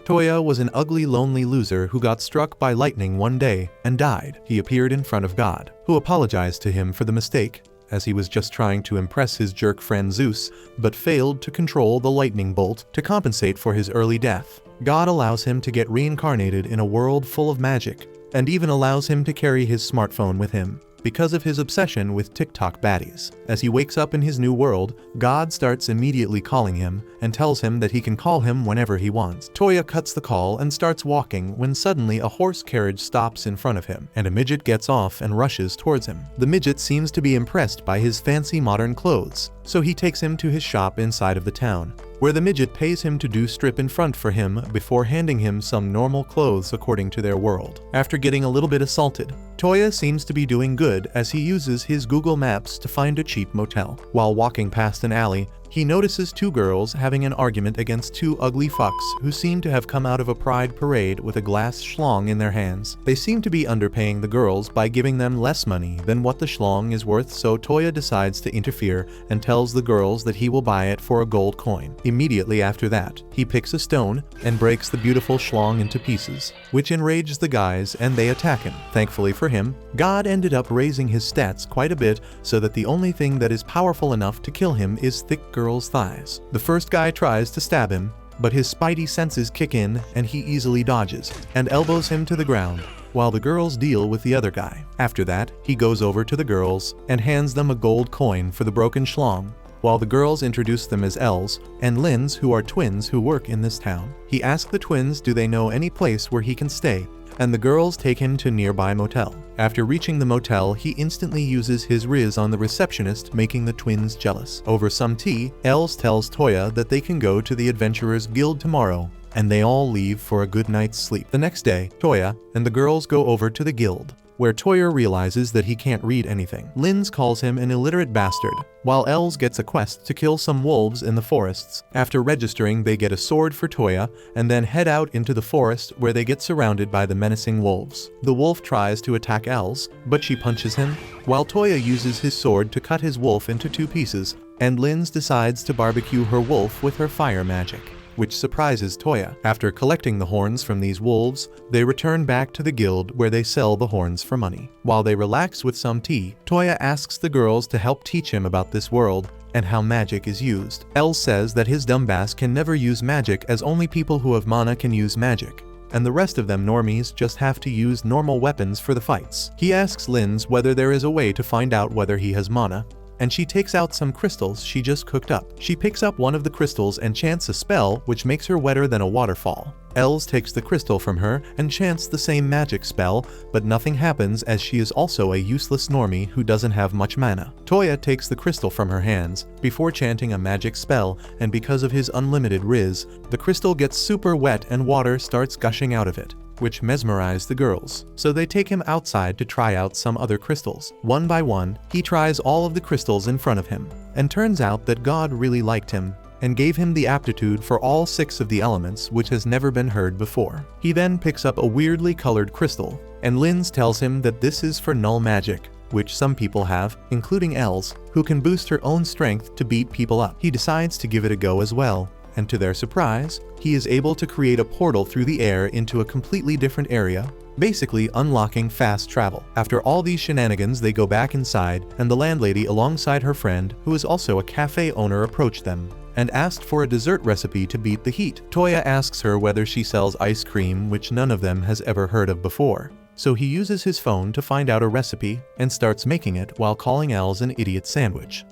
Toya was an ugly, lonely loser who got struck by lightning one day and died. He appeared in front of God, who apologized to him for the mistake, as he was just trying to impress his jerk friend Zeus, but failed to control the lightning bolt to compensate for his early death. God allows him to get reincarnated in a world full of magic, and even allows him to carry his smartphone with him, because of his obsession with TikTok baddies. As he wakes up in his new world, God starts immediately calling him and tells him that he can call him whenever he wants. Toya cuts the call and starts walking when suddenly a horse carriage stops in front of him, and a midget gets off and rushes towards him. The midget seems to be impressed by his fancy modern clothes, so he takes him to his shop inside of the town, where the midget pays him to do strip in front for him before handing him some normal clothes according to their world. After getting a little bit assaulted, Toya seems to be doing good as he uses his Google Maps to find a cheap motel. While walking past an alley, he notices two girls having an argument against two ugly fucks who seem to have come out of a pride parade with a glass schlong in their hands. They seem to be underpaying the girls by giving them less money than what the schlong is worth, so Toya decides to interfere and tells the girls that he will buy it for a gold coin. Immediately after that, he picks a stone and breaks the beautiful schlong into pieces, which enrages the guys and they attack him. Thankfully for him, God ended up raising his stats quite a bit so that the only thing that is powerful enough to kill him is thick girl's thighs. The first guy tries to stab him, but his spidey senses kick in and he easily dodges and elbows him to the ground, while the girls deal with the other guy. After that, he goes over to the girls and hands them a gold coin for the broken schlong, while the girls introduce them as Els and Lins, who are twins who work in this town. He asks the twins do they know any place where he can stay, and the girls take him to a nearby motel. After reaching the motel, he instantly uses his riz on the receptionist, making the twins jealous. Over some tea, Els tells Toya that they can go to the Adventurers Guild tomorrow, and they all leave for a good night's sleep. The next day, Toya and the girls go over to the guild, where Toya realizes that he can't read anything. Lins calls him an illiterate bastard, while Els gets a quest to kill some wolves in the forests. After registering, they get a sword for Toya and then head out into the forest where they get surrounded by the menacing wolves. The wolf tries to attack Els, but she punches him, while Toya uses his sword to cut his wolf into two pieces, and Lins decides to barbecue her wolf with her fire magic, which surprises Toya. After collecting the horns from these wolves, they return back to the guild where they sell the horns for money. While they relax with some tea, Toya asks the girls to help teach him about this world and how magic is used. Els says that his dumbass can never use magic as only people who have mana can use magic, and the rest of them normies just have to use normal weapons for the fights. He asks Lins whether there is a way to find out whether he has mana, and she takes out some crystals she just cooked up. She picks up one of the crystals and chants a spell which makes her wetter than a waterfall. Els takes the crystal from her and chants the same magic spell, but nothing happens as she is also a useless normie who doesn't have much mana. Toya takes the crystal from her hands before chanting a magic spell, and because of his unlimited riz, the crystal gets super wet and water starts gushing out of it, which mesmerized the girls, so they take him outside to try out some other crystals. One by one, he tries all of the crystals in front of him, and turns out that God really liked him and gave him the aptitude for all 6 of the elements, which has never been heard before. He then picks up a weirdly colored crystal, and Lins tells him that this is for null magic, which some people have, including Els, who can boost her own strength to beat people up. He decides to give it a go as well, and to their surprise, he is able to create a portal through the air into a completely different area, basically unlocking fast travel. After all these shenanigans, they go back inside, and the landlady alongside her friend, who is also a cafe owner, approached them and asked for a dessert recipe to beat the heat. Toya asks her whether she sells ice cream, which none of them has ever heard of before. So he uses his phone to find out a recipe and starts making it while calling Els an idiot sandwich.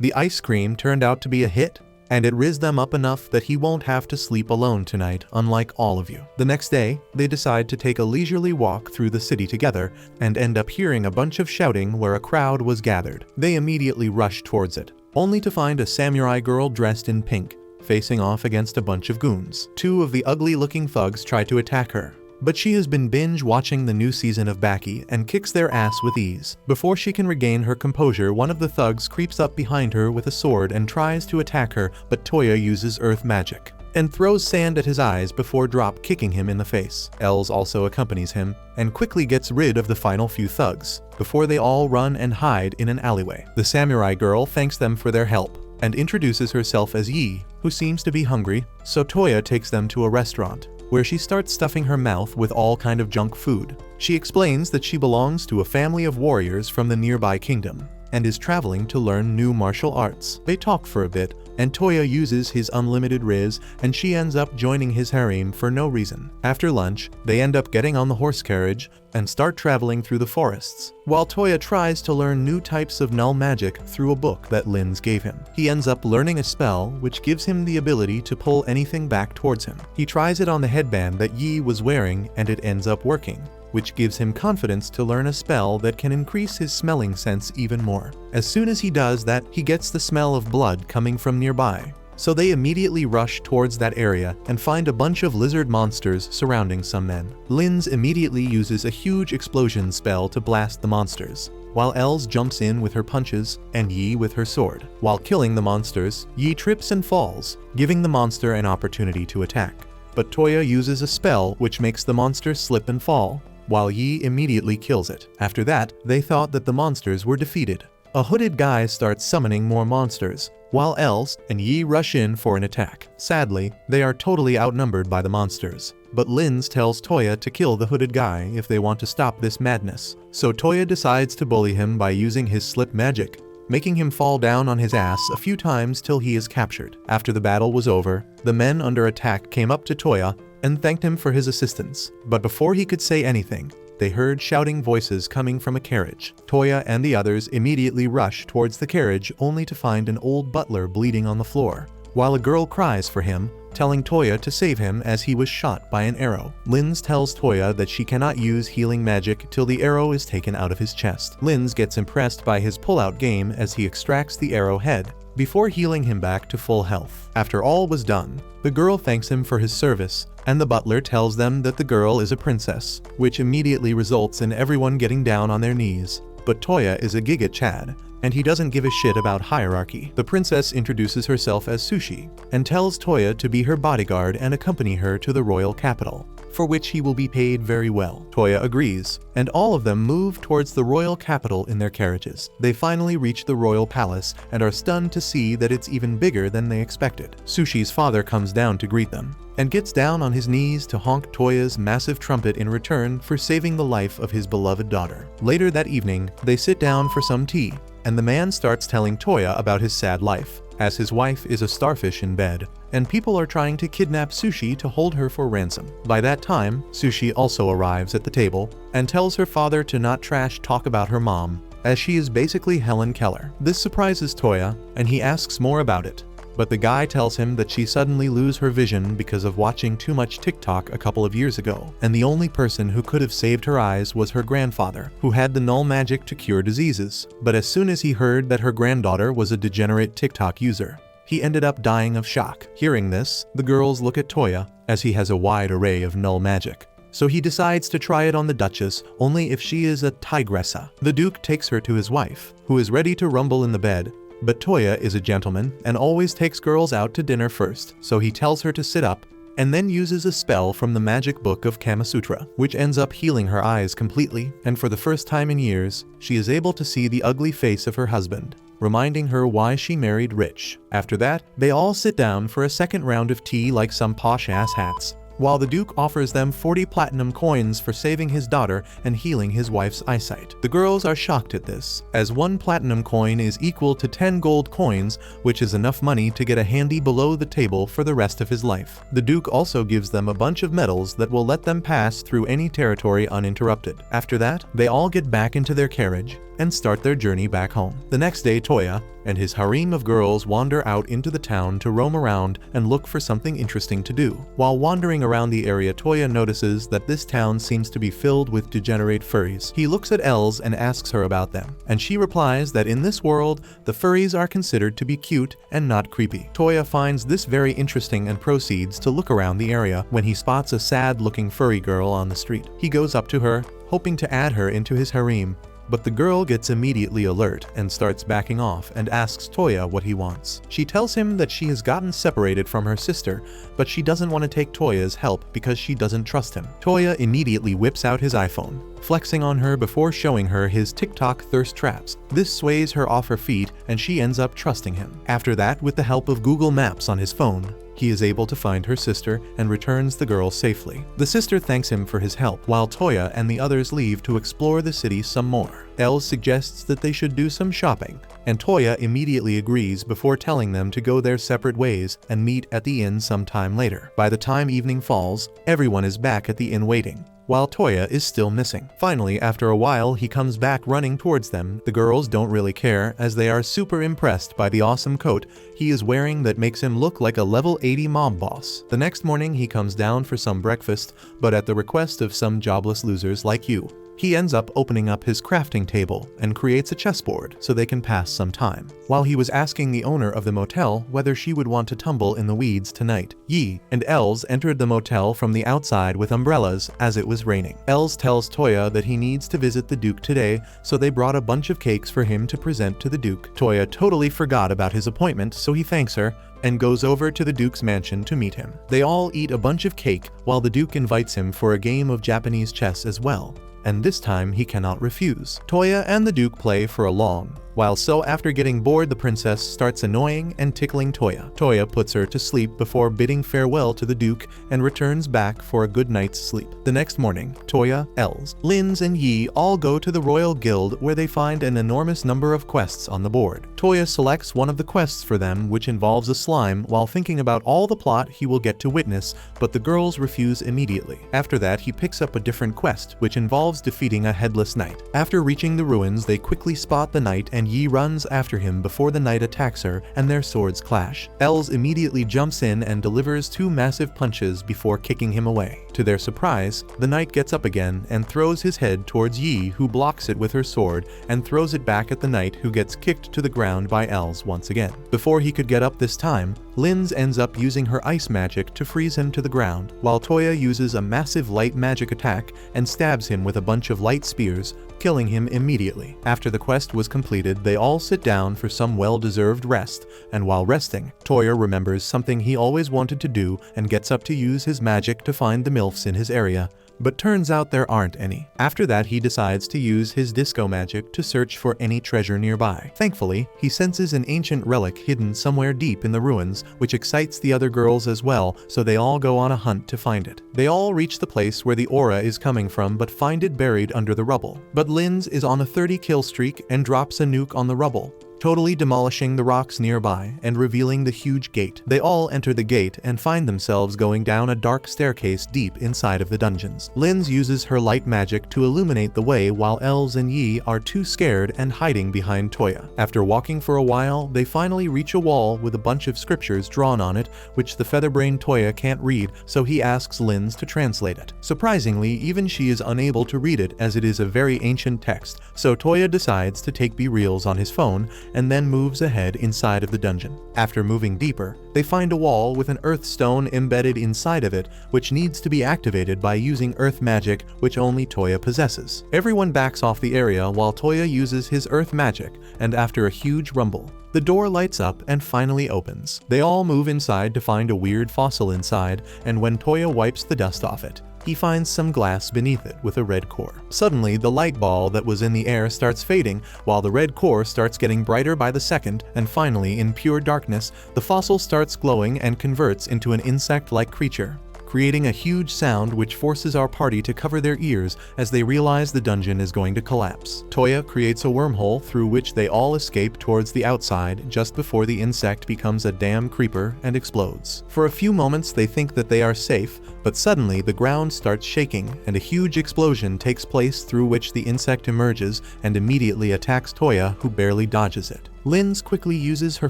The ice cream turned out to be a hit, and it rizzed them up enough that he won't have to sleep alone tonight, unlike all of you. The next day, they decide to take a leisurely walk through the city together and end up hearing a bunch of shouting where a crowd was gathered. They immediately rush towards it, only to find a samurai girl dressed in pink, facing off against a bunch of goons. 2 of the ugly-looking thugs try to attack her, but she has been binge-watching the new season of Baki and kicks their ass with ease. Before she can regain her composure, one of the thugs creeps up behind her with a sword and tries to attack her, but Toya uses earth magic and throws sand at his eyes before drop-kicking him in the face. Els also accompanies him and quickly gets rid of the final few thugs before they all run and hide in an alleyway. The samurai girl thanks them for their help and introduces herself as Yi, who seems to be hungry, so Toya takes them to a restaurant where she starts stuffing her mouth with all kind of junk food. She explains that she belongs to a family of warriors from the nearby kingdom and is traveling to learn new martial arts. They talk for a bit, and Toya uses his unlimited riz, and she ends up joining his harem for no reason. After lunch, they end up getting on the horse carriage and start traveling through the forests, while Toya tries to learn new types of null magic through a book that Linz gave him. He ends up learning a spell which gives him the ability to pull anything back towards him. He tries it on the headband that Yi was wearing, and it ends up working, which gives him confidence to learn a spell that can increase his smelling sense even more. As soon as he does that, he gets the smell of blood coming from nearby. So they immediately rush towards that area and find a bunch of lizard monsters surrounding some men. Linz immediately uses a huge explosion spell to blast the monsters, while Els jumps in with her punches and Yi with her sword. While killing the monsters, Yi trips and falls, giving the monster an opportunity to attack. But Toya uses a spell which makes the monster slip and fall, while Yi immediately kills it. After that, they thought that the monsters were defeated. A hooded guy starts summoning more monsters, while Els and Yi rush in for an attack. Sadly, they are totally outnumbered by the monsters, but Linz tells Toya to kill the hooded guy if they want to stop this madness. So Toya decides to bully him by using his slip magic, making him fall down on his ass a few times till he is captured. After the battle was over, the men under attack came up to Toya and thanked him for his assistance. But before he could say anything, they heard shouting voices coming from a carriage. Toya and the others immediately rush towards the carriage, only to find an old butler bleeding on the floor, while a girl cries for him, telling Toya to save him as he was shot by an arrow. Linz tells Toya that she cannot use healing magic till the arrow is taken out of his chest. Linz gets impressed by his pull-out game as he extracts the arrow head, before healing him back to full health. After all was done, the girl thanks him for his service, and the butler tells them that the girl is a princess, which immediately results in everyone getting down on their knees. But Toya is a Giga Chad, and he doesn't give a shit about hierarchy. The princess introduces herself as Sushi, and tells Toya to be her bodyguard and accompany her to the royal capital, for which he will be paid very well. Toya agrees, and all of them move towards the royal capital in their carriages. They finally reach the royal palace and are stunned to see that it's even bigger than they expected. Sushi's father comes down to greet them, and gets down on his knees to honk Toya's massive trumpet in return for saving the life of his beloved daughter. Later that evening, they sit down for some tea, and the man starts telling Toya about his sad life, as his wife is a starfish in bed, and people are trying to kidnap Sushi to hold her for ransom. By that time, Sushi also arrives at the table, and tells her father to not trash talk about her mom, as she is basically Helen Keller. This surprises Toya, and he asks more about it. But the guy tells him that she suddenly lose her vision because of watching too much TikTok a couple of years ago, and the only person who could have saved her eyes was her grandfather, who had the null magic to cure diseases. But as soon as he heard that her granddaughter was a degenerate TikTok user, he ended up dying of shock. Hearing this, the girls look at Toya, as he has a wide array of null magic. So he decides to try it on the Duchess, only if she is a tigressa. The Duke takes her to his wife, who is ready to rumble in the bed, but Toya is a gentleman and always takes girls out to dinner first, so he tells her to sit up and then uses a spell from the magic book of Kama Sutra, which ends up healing her eyes completely, and for the first time in years, she is able to see the ugly face of her husband, reminding her why she married rich. After that, they all sit down for a second round of tea like some posh-ass hats, while the Duke offers them 40 platinum coins for saving his daughter and healing his wife's eyesight. The girls are shocked at this, as 1 platinum coin is equal to 10 gold coins, which is enough money to get a handy below the table for the rest of his life. The Duke also gives them a bunch of medals that will let them pass through any territory uninterrupted. After that, they all get back into their carriage and start their journey back home. The next day, Toya and his harem of girls wander out into the town to roam around and look for something interesting to do. While wandering around the area, Toya notices that this town seems to be filled with degenerate furries. He looks at Els and asks her about them, and she replies that in this world, the furries are considered to be cute and not creepy. Toya finds this very interesting and proceeds to look around the area when he spots a sad-looking furry girl on the street. He goes up to her, hoping to add her into his harem, but the girl gets immediately alert and starts backing off and asks Toya what he wants. She tells him that she has gotten separated from her sister, but she doesn't want to take Toya's help because she doesn't trust him. Toya immediately whips out his iPhone, flexing on her before showing her his TikTok thirst traps. This sways her off her feet and she ends up trusting him. After that, with the help of Google Maps on his phone, he is able to find her sister and returns the girl safely. The sister thanks him for his help, while Toya and the others leave to explore the city some more. Els suggests that they should do some shopping, and Toya immediately agrees before telling them to go their separate ways and meet at the inn sometime later. By the time evening falls, everyone is back at the inn waiting, while Toya is still missing. Finally, after a while, he comes back running towards them. The girls don't really care, as they are super impressed by the awesome coat he is wearing that makes him look like a level 80 mob boss. The next morning, he comes down for some breakfast, but at the request of some jobless losers like you. He ends up opening up his crafting table and creates a chessboard so they can pass some time. While he was asking the owner of the motel whether she would want to tumble in the weeds tonight, Yi and Els entered the motel from the outside with umbrellas as it was raining. Els tells Toya that he needs to visit the Duke today, so they brought a bunch of cakes for him to present to the Duke. Toya totally forgot about his appointment, so he thanks her and goes over to the Duke's mansion to meet him. They all eat a bunch of cake while the Duke invites him for a game of Japanese chess as well, and this time he cannot refuse. Toya and the Duke play for a long while, so after getting bored, the princess starts annoying and tickling Toya. Toya puts her to sleep before bidding farewell to the Duke and returns back for a good night's sleep. The next morning, Toya, Els, Linz, and Yi all go to the Royal Guild, where they find an enormous number of quests on the board. Toya selects one of the quests for them, which involves a slime, while thinking about all the plot he will get to witness, but the girls refuse immediately. After that, he picks up a different quest, which involves defeating a headless knight. After reaching the ruins, they quickly spot the knight, and Yi runs after him before the knight attacks her and their swords clash. Els immediately jumps in and delivers 2 massive punches before kicking him away. To their surprise, the knight gets up again and throws his head towards Yi, who blocks it with her sword and throws it back at the knight, who gets kicked to the ground by Els once again. Before he could get up this time, Linz ends up using her ice magic to freeze him to the ground, while Toya uses a massive light magic attack and stabs him with a bunch of light spears, killing him immediately. After the quest was completed, they all sit down for some well-deserved rest, and while resting, Toya remembers something he always wanted to do and gets up to use his magic to find the MILFs in his area, but turns out there aren't any. After that, he decides to use his disco magic to search for any treasure nearby. Thankfully, he senses an ancient relic hidden somewhere deep in the ruins, which excites the other girls as well, so they all go on a hunt to find it. They all reach the place where the aura is coming from, but find it buried under the rubble. But Linz is on a 30-kill streak and drops a nuke on the rubble, totally demolishing the rocks nearby and revealing the huge gate. They all enter the gate and find themselves going down a dark staircase deep inside of the dungeons. Linz uses her light magic to illuminate the way, while Els and Yi are too scared and hiding behind Toya. After walking for a while, they finally reach a wall with a bunch of scriptures drawn on it, which the featherbrained Toya can't read, so he asks Linz to translate it. Surprisingly, even she is unable to read it, as it is a very ancient text, so Toya decides to take B-reels on his phone and then moves ahead inside of the dungeon. After moving deeper, they find a wall with an earth stone embedded inside of it, which needs to be activated by using earth magic, which only Toya possesses. Everyone backs off the area while Toya uses his earth magic, and after a huge rumble, the door lights up and finally opens. They all move inside to find a weird fossil inside, and when Toya wipes the dust off it, he finds some glass beneath it with a red core. Suddenly, the light ball that was in the air starts fading, while the red core starts getting brighter by the second, and finally, in pure darkness, the fossil starts glowing and converts into an insect-like creature, creating a huge sound which forces our party to cover their ears as they realize the dungeon is going to collapse. Toya creates a wormhole through which they all escape towards the outside just before the insect becomes a damn creeper and explodes. For a few moments they think that they are safe, but suddenly the ground starts shaking and a huge explosion takes place through which the insect emerges and immediately attacks Toya, who barely dodges it. Linz quickly uses her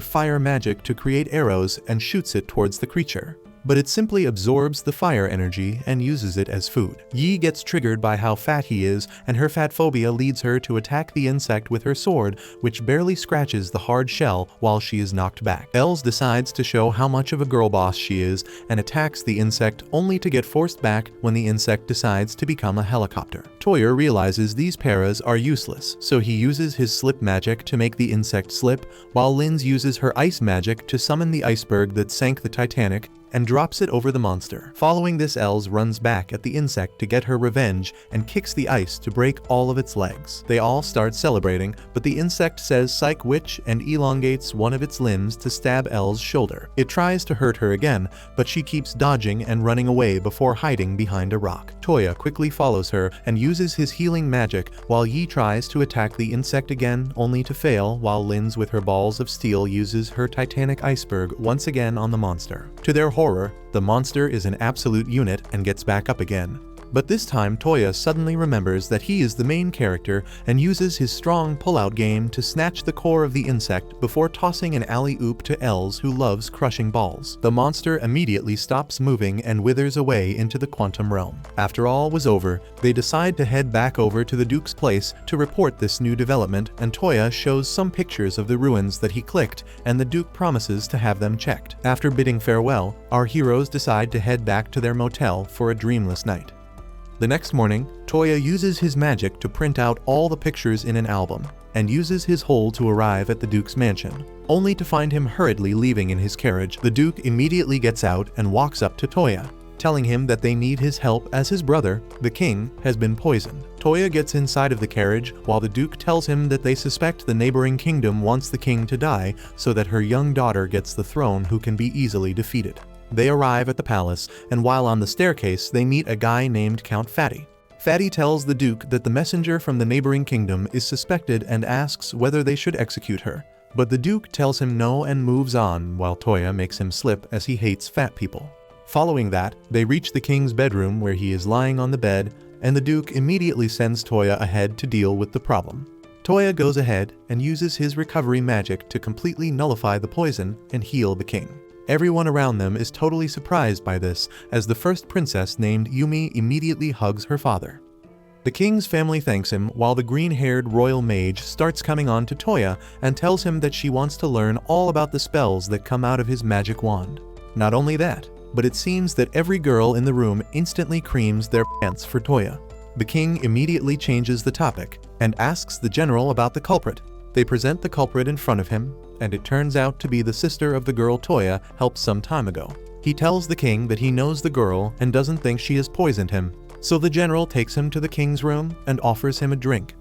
fire magic to create arrows and shoots it towards the creature, but it simply absorbs the fire energy and uses it as food. Yi gets triggered by how fat he is, and her fat phobia leads her to attack the insect with her sword, which barely scratches the hard shell while she is knocked back. Els decides to show how much of a girl boss she is and attacks the insect, only to get forced back when the insect decides to become a helicopter. Toya realizes these paras are useless, so he uses his slip magic to make the insect slip, while Linz uses her ice magic to summon the iceberg that sank the Titanic, and drops it over the monster. Following this, Els runs back at the insect to get her revenge and kicks the ice to break all of its legs. They all start celebrating, but the insect says psych witch and elongates one of its limbs to stab Els' shoulder. It tries to hurt her again, but she keeps dodging and running away before hiding behind a rock. Toya quickly follows her and uses his healing magic while Yi tries to attack the insect again, only to fail, while Linz with her balls of steel uses her titanic iceberg once again on the monster. To their horror, the monster is an absolute unit and gets back up again. But this time Toya suddenly remembers that he is the main character and uses his strong pull-out game to snatch the core of the insect before tossing an alley-oop to Els, who loves crushing balls. The monster immediately stops moving and withers away into the quantum realm. After all was over, they decide to head back over to the Duke's place to report this new development, and Toya shows some pictures of the ruins that he clicked, and the Duke promises to have them checked. After bidding farewell, our heroes decide to head back to their motel for a dreamless night. The next morning, Toya uses his magic to print out all the pictures in an album, and uses his hole to arrive at the Duke's mansion, only to find him hurriedly leaving in his carriage. The Duke immediately gets out and walks up to Toya, telling him that they need his help as his brother, the king, has been poisoned. Toya gets inside of the carriage while the Duke tells him that they suspect the neighboring kingdom wants the king to die so that her young daughter gets the throne, who can be easily defeated. They arrive at the palace, and while on the staircase they meet a guy named Count Fatty. Fatty tells the Duke that the messenger from the neighboring kingdom is suspected and asks whether they should execute her. But the Duke tells him no and moves on, while Toya makes him slip as he hates fat people. Following that, they reach the king's bedroom where he is lying on the bed, and the Duke immediately sends Toya ahead to deal with the problem. Toya goes ahead and uses his recovery magic to completely nullify the poison and heal the king. Everyone around them is totally surprised by this, as the first princess named Yumi immediately hugs her father. The king's family thanks him, while the green-haired royal mage starts coming on to Toya and tells him that she wants to learn all about the spells that come out of his magic wand. Not only that, but it seems that every girl in the room instantly creams their pants for Toya. The king immediately changes the topic and asks the general about the culprit. They present the culprit in front of him, and it turns out to be the sister of the girl Toya helped some time ago. He tells the king that he knows the girl and doesn't think she has poisoned him, so the general takes him to the king's room and offers him a drink.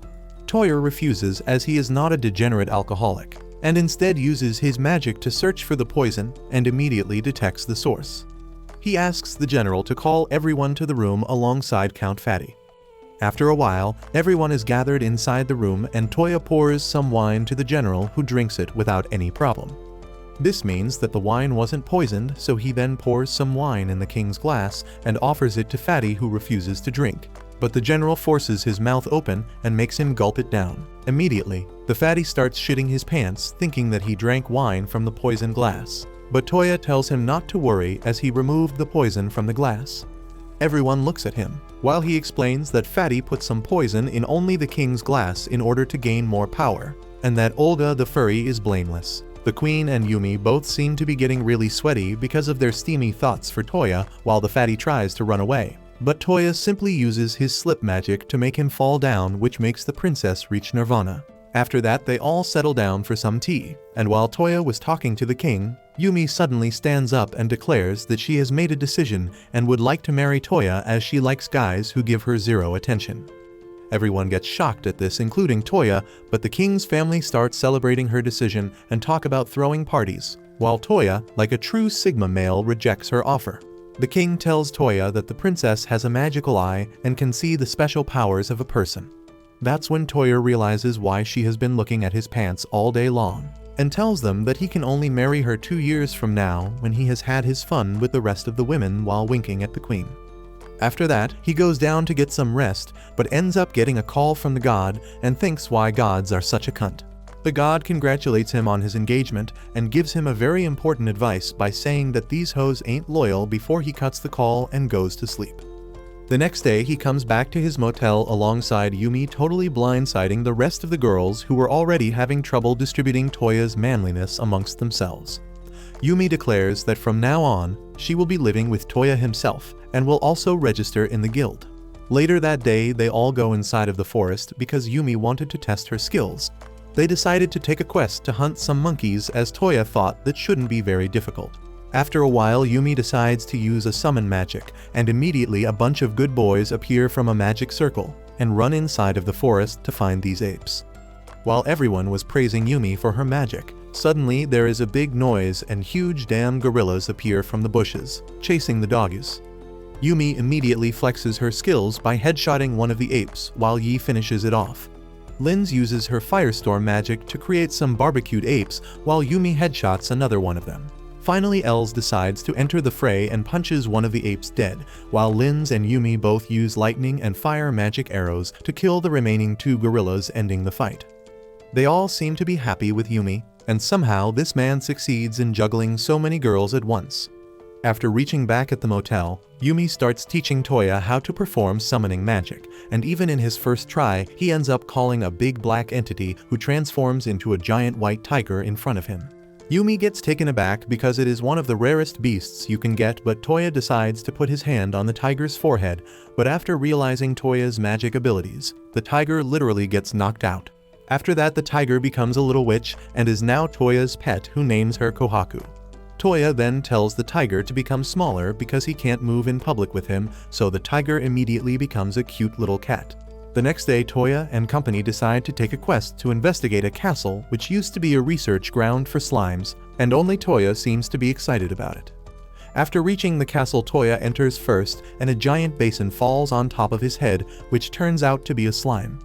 Toya refuses, as he is not a degenerate alcoholic, and instead uses his magic to search for the poison and immediately detects the source. He asks the general to call everyone to the room alongside Count Fatty. After a while, everyone is gathered inside the room and Toya pours some wine to the general, who drinks it without any problem. This means that the wine wasn't poisoned, so he then pours some wine in the king's glass and offers it to Fatty, who refuses to drink. But the general forces his mouth open and makes him gulp it down. Immediately, the Fatty starts shitting his pants, thinking that he drank wine from the poisoned glass. But Toya tells him not to worry, as he removed the poison from the glass. Everyone looks at him, while he explains that Fatty put some poison in only the king's glass in order to gain more power, and that Olga the furry is blameless. The queen and Yumi both seem to be getting really sweaty because of their steamy thoughts for Toya, while the Fatty tries to run away. But Toya simply uses his slip magic to make him fall down, which makes the princess reach nirvana. After that, they all settle down for some tea, and while Toya was talking to the king, Yumi suddenly stands up and declares that she has made a decision and would like to marry Toya, as she likes guys who give her zero attention. Everyone gets shocked at this, including Toya, but the king's family starts celebrating her decision and talk about throwing parties, while Toya, like a true Sigma male, rejects her offer. The king tells Toya that the princess has a magical eye and can see the special powers of a person. That's when Toya realizes why she has been looking at his pants all day long, and tells them that he can only marry her 2 years from now, when he has had his fun with the rest of the women while winking at the queen. After that, he goes down to get some rest, but ends up getting a call from the god and thinks why gods are such a cunt. The god congratulates him on his engagement and gives him a very important advice by saying that these hoes ain't loyal before he cuts the call and goes to sleep. The next day, he comes back to his motel alongside Yumi, totally blindsiding the rest of the girls who were already having trouble distributing Toya's manliness amongst themselves. Yumi declares that from now on, she will be living with Toya himself and will also register in the guild. Later that day, they all go inside of the forest because Yumi wanted to test her skills. They decided to take a quest to hunt some monkeys, as Toya thought that shouldn't be very difficult. After a while, Yumi decides to use a summon magic, and immediately a bunch of good boys appear from a magic circle and run inside of the forest to find these apes. While everyone was praising Yumi for her magic, suddenly there is a big noise and huge damn gorillas appear from the bushes, chasing the doggies. Yumi immediately flexes her skills by headshotting one of the apes while Yi finishes it off. Linz uses her firestorm magic to create some barbecued apes while Yumi headshots another one of them. Finally, Els decides to enter the fray and punches one of the apes dead, while Linz and Yumi both use lightning and fire magic arrows to kill the remaining 2 gorillas, ending the fight. They all seem to be happy with Yumi, and somehow this man succeeds in juggling so many girls at once. After reaching back at the motel, Yumi starts teaching Toya how to perform summoning magic, and even in his first try, he ends up calling a big black entity who transforms into a giant white tiger in front of him. Yumi gets taken aback because it is one of the rarest beasts you can get, but Toya decides to put his hand on the tiger's forehead, but after realizing Toya's magic abilities, the tiger literally gets knocked out. After that, the tiger becomes a little witch and is now Toya's pet, who names her Kohaku. Toya then tells the tiger to become smaller because he can't move in public with him, so the tiger immediately becomes a cute little cat. The next day, Toya and company decide to take a quest to investigate a castle which used to be a research ground for slimes, and only Toya seems to be excited about it. After reaching the castle, Toya enters first and a giant basin falls on top of his head, which turns out to be a slime.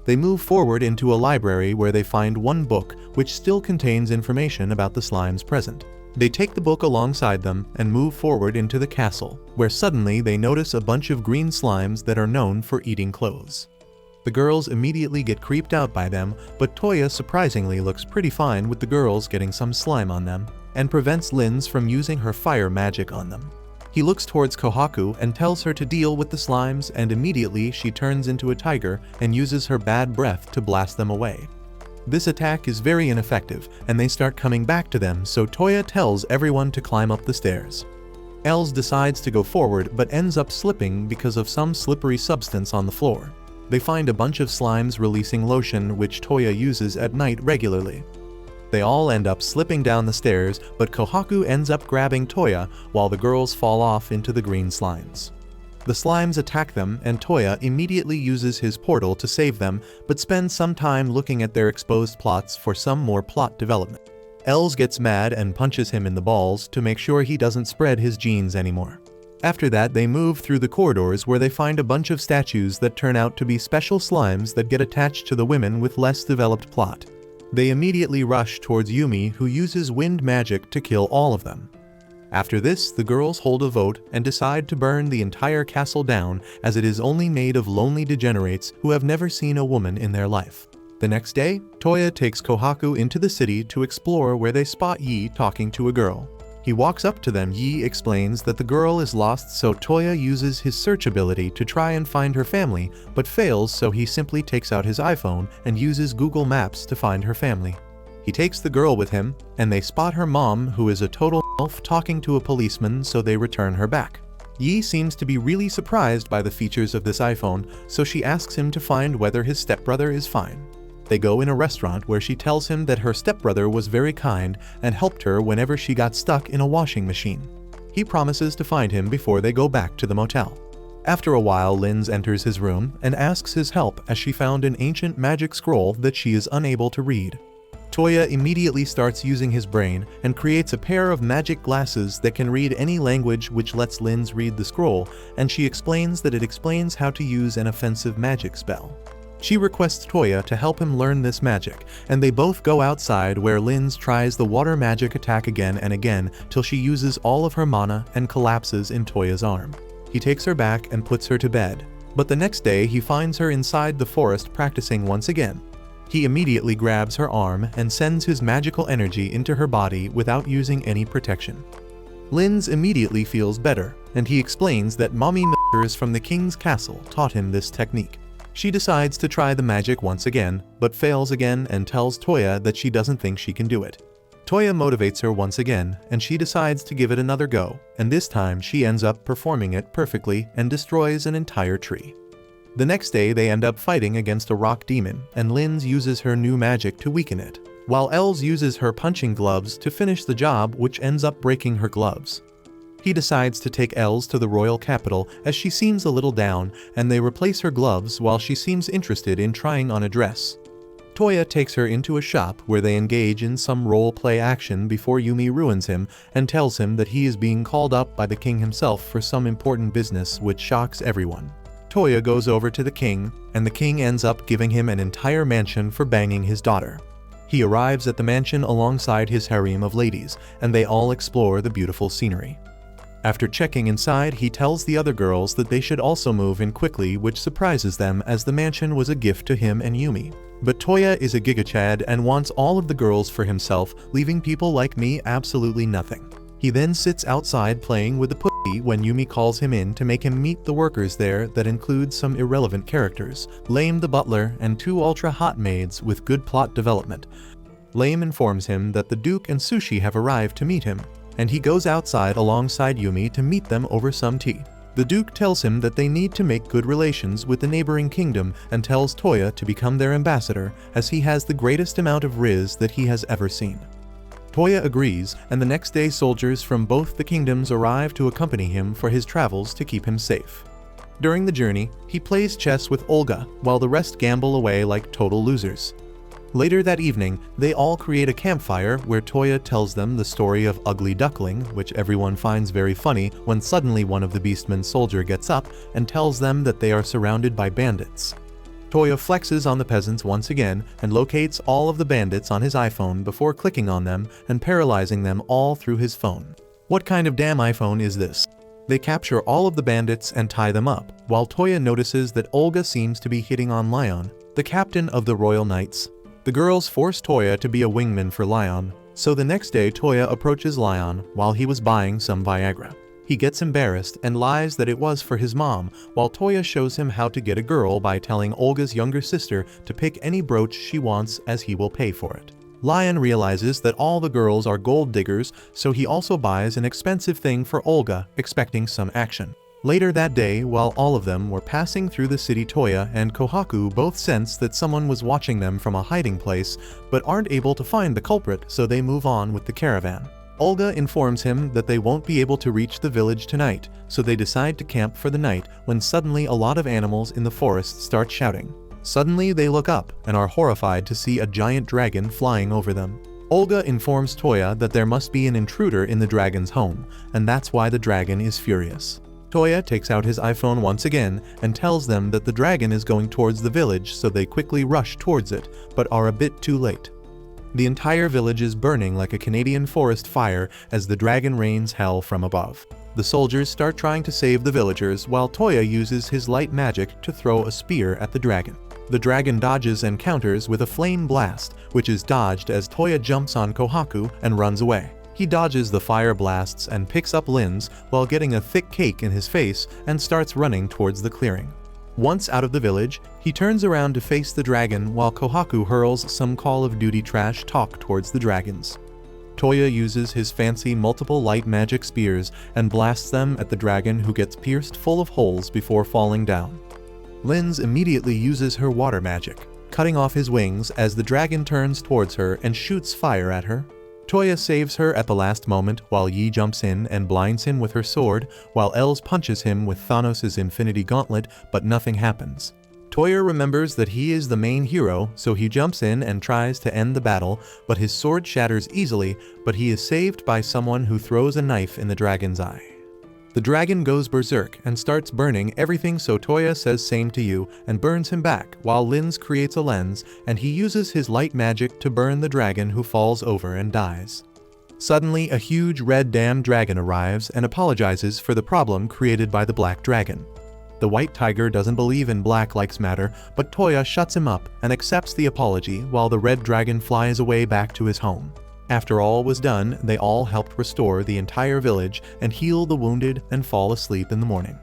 They move forward into a library where they find one book which still contains information about the slimes present. They take the book alongside them and move forward into the castle, where suddenly they notice a bunch of green slimes that are known for eating clothes. The girls immediately get creeped out by them, but Toya surprisingly looks pretty fine with the girls getting some slime on them, and prevents Linz from using her fire magic on them. He looks towards Kohaku and tells her to deal with the slimes, and immediately she turns into a tiger and uses her bad breath to blast them away. This attack is very ineffective, and they start coming back to them, so Toya tells everyone to climb up the stairs. Els decides to go forward but ends up slipping because of some slippery substance on the floor. They find a bunch of slimes releasing lotion which Toya uses at night regularly. They all end up slipping down the stairs, but Kohaku ends up grabbing Toya while the girls fall off into the green slimes. The slimes attack them, and Toya immediately uses his portal to save them, but spends some time looking at their exposed plots for some more plot development. Els gets mad and punches him in the balls to make sure he doesn't spread his genes anymore. After that, they move through the corridors where they find a bunch of statues that turn out to be special slimes that get attached to the women with less developed plot. They immediately rush towards Yumi, who uses wind magic to kill all of them. After this, the girls hold a vote and decide to burn the entire castle down, as it is only made of lonely degenerates who have never seen a woman in their life. The next day, Toya takes Kohaku into the city to explore, where they spot Yi talking to a girl. He walks up to them. Yi explains that the girl is lost, so Toya uses his search ability to try and find her family, but fails, so he simply takes out his iPhone and uses Google Maps to find her family. He takes the girl with him, and they spot her mom, who is a total elf, talking to a policeman, so they return her back. Yi seems to be really surprised by the features of this iPhone, so she asks him to find whether his stepbrother is fine. They go in a restaurant where she tells him that her stepbrother was very kind and helped her whenever she got stuck in a washing machine. He promises to find him before they go back to the motel. After a while, Linz enters his room and asks his help, as she found an ancient magic scroll that she is unable to read. Toya immediately starts using his brain and creates a pair of magic glasses that can read any language, which lets Linz read the scroll, and she explains that it explains how to use an offensive magic spell. She requests Toya to help him learn this magic, and they both go outside, where Linz tries the water magic attack again and again till she uses all of her mana and collapses in Toya's arm. He takes her back and puts her to bed, but the next day he finds her inside the forest practicing once again. He immediately grabs her arm and sends his magical energy into her body without using any protection. Linz immediately feels better, and he explains that Mommy Milkers from the king's castle taught him this technique. She decides to try the magic once again, but fails again and tells Toya that she doesn't think she can do it. Toya motivates her once again, and she decides to give it another go, and this time she ends up performing it perfectly and destroys an entire tree. The next day they end up fighting against a rock demon, and Linz uses her new magic to weaken it. while Els uses her punching gloves to finish the job, which ends up breaking her gloves. He decides to take Els to the royal capital as she seems a little down, and they replace her gloves while she seems interested in trying on a dress. Toya takes her into a shop where they engage in some role-play action before Yumi ruins him and tells him that he is being called up by the king himself for some important business, which shocks everyone. Toya goes over to the king, and the king ends up giving him an entire mansion for banging his daughter. He arrives at the mansion alongside his harem of ladies, and they all explore the beautiful scenery. After checking inside, he tells the other girls that they should also move in quickly, which surprises them as the mansion was a gift to him and Yumi. But Toya is a gigachad and wants all of the girls for himself, leaving people like me absolutely nothing. He then sits outside playing with the pussy when Yumi calls him in to make him meet the workers there, that includes some irrelevant characters, Lame the butler and 2 ultra-hot maids with good plot development. Lame informs him that the Duke and Sushi have arrived to meet him, and he goes outside alongside Yumi to meet them over some tea. The Duke tells him that they need to make good relations with the neighboring kingdom and tells Toya to become their ambassador, as he has the greatest amount of riz that he has ever seen. Toya agrees, and the next day soldiers from both the kingdoms arrive to accompany him for his travels to keep him safe. During the journey, he plays chess with Olga, while the rest gamble away like total losers. Later that evening, they all create a campfire where Toya tells them the story of Ugly Duckling, which everyone finds very funny when suddenly one of the Beastman's soldier gets up and tells them that they are surrounded by bandits. Toya flexes on the peasants once again and locates all of the bandits on his iPhone before clicking on them and paralyzing them all through his phone. What kind of damn iPhone is this? They capture all of the bandits and tie them up, while Toya notices that Olga seems to be hitting on Lion, the captain of the Royal Knights. The girls force Toya to be a wingman for Lion, so the next day Toya approaches Lion while he was buying some Viagra. He gets embarrassed and lies that it was for his mom, while Toya shows him how to get a girl by telling Olga's younger sister to pick any brooch she wants as he will pay for it. Lion realizes that all the girls are gold diggers, so he also buys an expensive thing for Olga, expecting some action. Later that day, while all of them were passing through the city, Toya and Kohaku both sense that someone was watching them from a hiding place, but aren't able to find the culprit, so they move on with the caravan. Olga informs him that they won't be able to reach the village tonight, so they decide to camp for the night when suddenly a lot of animals in the forest start shouting. Suddenly they look up and are horrified to see a giant dragon flying over them. Olga informs Toya that there must be an intruder in the dragon's home, and that's why the dragon is furious. Toya takes out his iPhone once again and tells them that the dragon is going towards the village, so they quickly rush towards it, but are a bit too late. The entire village is burning like a Canadian forest fire as the dragon rains hell from above. The soldiers start trying to save the villagers while Toya uses his light magic to throw a spear at the dragon. The dragon dodges and counters with a flame blast, which is dodged as Toya jumps on Kohaku and runs away. He dodges the fire blasts and picks up Lin's while getting a thick cake in his face and starts running towards the clearing. Once out of the village, he turns around to face the dragon while Kohaku hurls some Call of Duty trash talk towards the dragons. Toya uses his fancy multiple light magic spears and blasts them at the dragon, who gets pierced full of holes before falling down. Lin's immediately uses her water magic, cutting off his wings as the dragon turns towards her and shoots fire at her. Toya saves her at the last moment while Yi jumps in and blinds him with her sword, while Els punches him with Thanos' Infinity Gauntlet, but nothing happens. Toya remembers that he is the main hero, so he jumps in and tries to end the battle, but his sword shatters easily, but he is saved by someone who throws a knife in the dragon's eye. The dragon goes berserk and starts burning everything, so Toya says same to you and burns him back, while Linz creates a lens and he uses his light magic to burn the dragon, who falls over and dies. Suddenly, a huge red damn dragon arrives and apologizes for the problem created by the black dragon. The white tiger doesn't believe in Black Lives Matter, but Toya shuts him up and accepts the apology while the red dragon flies away back to his home. After all was done, they all helped restore the entire village and heal the wounded and fall asleep in the morning.